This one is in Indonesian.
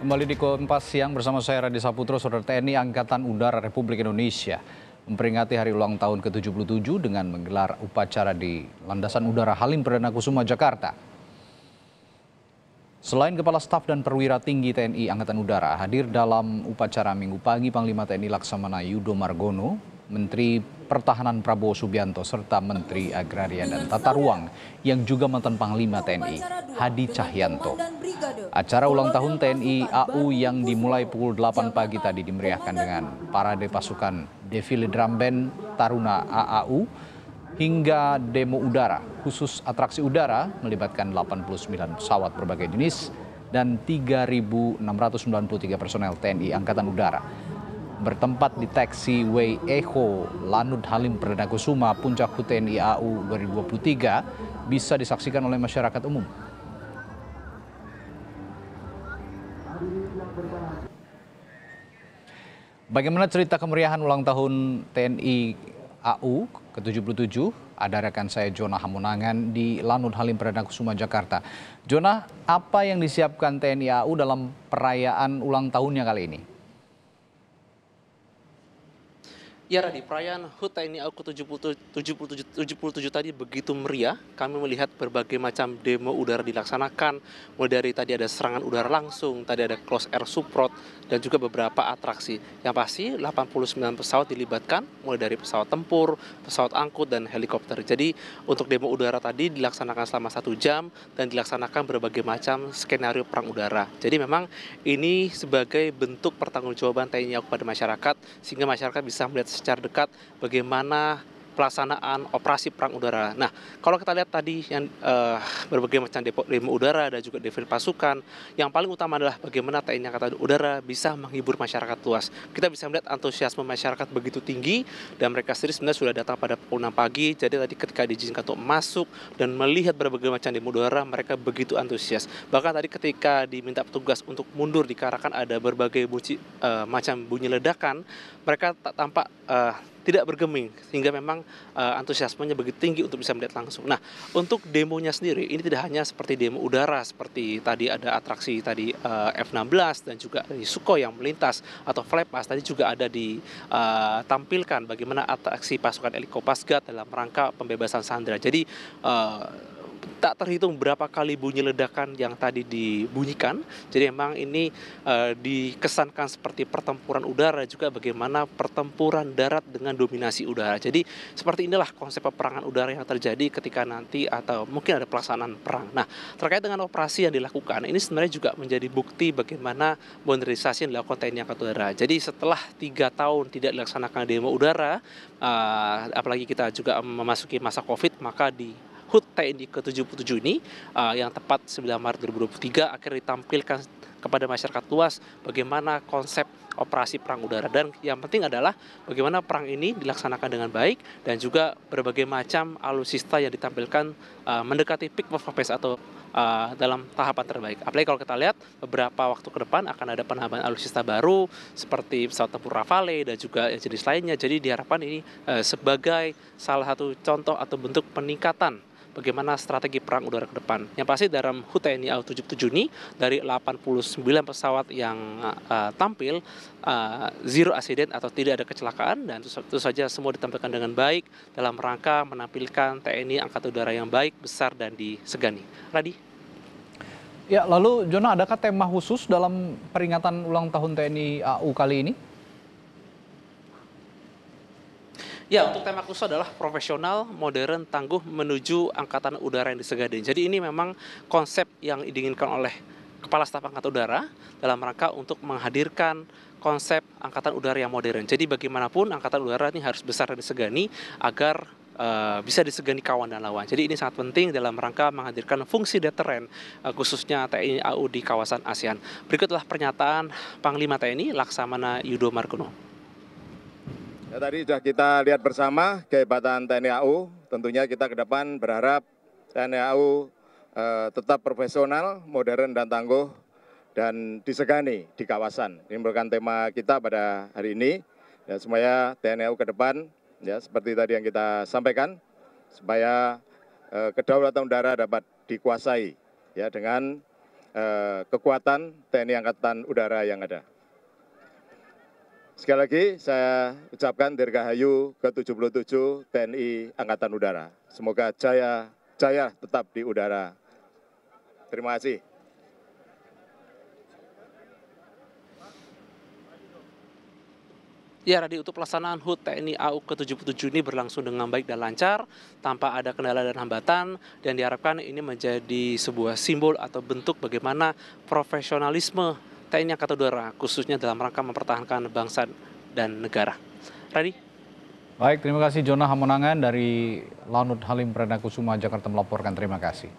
Kembali di Kompas Siang bersama saya Radi Saputro. Saudara, TNI Angkatan Udara Republik Indonesia memperingati hari ulang tahun ke-77 dengan menggelar upacara di Landasan Udara Halim Perdana Kusuma, Jakarta. Selain Kepala Staf dan Perwira Tinggi TNI Angkatan Udara, hadir dalam upacara Minggu pagi Panglima TNI Laksamana Yudo Margono, Menteri Pertahanan Prabowo Subianto, serta Menteri Agraria dan Tata Ruang yang juga mantan Panglima TNI Hadi Cahyanto. Acara ulang tahun TNI AU yang dimulai pukul 8 pagi tadi dimeriahkan dengan parade pasukan, defile drum band Taruna AAU, hingga demo udara. Khusus atraksi udara melibatkan 89 pesawat berbagai jenis dan 3.693 personel TNI Angkatan Udara. Bertempat di taxiway Echo Lanut Halim Perdana Kusuma, Puncak HUT TNI AU 2023 bisa disaksikan oleh masyarakat umum. Bagaimana cerita kemeriahan ulang tahun TNI AU ke-77? Ada rekan saya Jonah Hamunangan di Lanut Halim Perdana Kusuma, Jakarta. Jonah, apa yang disiapkan TNI AU dalam perayaan ulang tahunnya kali ini? Ya Radi, perayaan HUT TNI AU ke-77 tadi begitu meriah. Kami melihat berbagai macam demo udara dilaksanakan. Mulai dari tadi ada serangan udara langsung, tadi ada close air support, dan juga beberapa atraksi. Yang pasti 89 pesawat dilibatkan, mulai dari pesawat tempur, pesawat angkut, dan helikopter. Jadi untuk demo udara tadi dilaksanakan selama 1 jam dan dilaksanakan berbagai macam skenario perang udara. Jadi memang ini sebagai bentuk pertanggungjawaban TNI AU kepada masyarakat, sehingga masyarakat bisa melihat secara dekat bagaimana pelaksanaan operasi perang udara. Nah, kalau kita lihat tadi yang berbagai macam demo udara dan juga defile pasukan, yang paling utama adalah bagaimana TNI Angkatan Udara bisa menghibur masyarakat luas. Kita bisa melihat antusiasme masyarakat begitu tinggi dan mereka sendiri sebenarnya sudah datang pada pukul 6 pagi. Jadi tadi ketika diizinkan untuk masuk dan melihat berbagai macam demo udara, mereka begitu antusias. Bahkan tadi ketika diminta petugas untuk mundur dikarenakan ada berbagai macam bunyi ledakan, mereka tak tampak tidak bergeming, sehingga memang antusiasmenya begitu tinggi untuk bisa melihat langsung. Nah, untuk demonya sendiri ini tidak hanya seperti demo udara, seperti tadi ada atraksi tadi F-16 dan juga dari Sukhoi yang melintas atau flypast, tadi juga ada ditampilkan bagaimana atraksi pasukan Elikopasgat dalam rangka pembebasan sandera. Jadi tak terhitung berapa kali bunyi ledakan yang tadi dibunyikan. Jadi memang ini dikesankan seperti pertempuran udara, juga bagaimana pertempuran darat dengan dominasi udara. Jadi seperti inilah konsep peperangan udara yang terjadi ketika nanti atau mungkin ada pelaksanaan perang. Nah, terkait dengan operasi yang dilakukan, ini sebenarnya juga menjadi bukti bagaimana modernisasi yang dilakukan TNI Angkatan Udara. Jadi setelah 3 tahun tidak dilaksanakan demo udara, apalagi kita juga memasuki masa COVID, maka di HUT TNI ke-77 ini yang tepat 9 Maret 2023 akhirnya ditampilkan kepada masyarakat luas bagaimana konsep operasi perang udara, dan yang penting adalah bagaimana perang ini dilaksanakan dengan baik dan juga berbagai macam alutsista yang ditampilkan mendekati peak performance atau dalam tahapan terbaik. Apalagi kalau kita lihat beberapa waktu ke depan akan ada penambahan alutsista baru seperti pesawat tempur Rafale dan juga jenis lainnya. Jadi diharapkan ini sebagai salah satu contoh atau bentuk peningkatan bagaimana strategi perang udara ke depan. Yang pasti dalam HUT TNI AU 77 ini, dari 89 pesawat yang tampil, zero accident atau tidak ada kecelakaan, dan tentu saja semua ditampilkan dengan baik dalam rangka menampilkan TNI Angkatan Udara yang baik, besar, dan disegani. Radi? Ya, lalu Jonah, adakah tema khusus dalam peringatan ulang tahun TNI AU kali ini? Ya, untuk tema khusus adalah profesional, modern, tangguh menuju Angkatan Udara yang disegani. Jadi ini memang konsep yang diinginkan oleh Kepala Staf Angkatan Udara dalam rangka untuk menghadirkan konsep Angkatan Udara yang modern. Jadi bagaimanapun Angkatan Udara ini harus besar dan disegani agar bisa disegani kawan dan lawan. Jadi ini sangat penting dalam rangka menghadirkan fungsi deteren khususnya TNI AU di kawasan ASEAN. Berikutlah pernyataan Panglima TNI Laksamana Yudo Margono. Ya, tadi sudah kita lihat bersama kehebatan TNI AU. Tentunya kita ke depan berharap TNI AU tetap profesional, modern, dan tangguh, dan disegani di kawasan. Ini merupakan tema kita pada hari ini. Ya, supaya TNI AU ke depan, ya seperti tadi yang kita sampaikan, supaya kedaulatan udara dapat dikuasai, ya dengan kekuatan TNI Angkatan Udara yang ada. Sekali lagi saya ucapkan Dirgahayu ke-77 TNI Angkatan Udara. Semoga jaya tetap di udara. Terima kasih. Ya, Radi, untuk pelaksanaan HUT TNI AU ke-77 ini berlangsung dengan baik dan lancar, tanpa ada kendala dan hambatan, dan diharapkan ini menjadi sebuah simbol atau bentuk bagaimana profesionalisme TNI Angkatan Udara, khususnya dalam rangka mempertahankan bangsa dan negara. Radi? Baik, terima kasih Jona Hamonangan dari Lanut Halim Perdana Kusuma, Jakarta melaporkan. Terima kasih.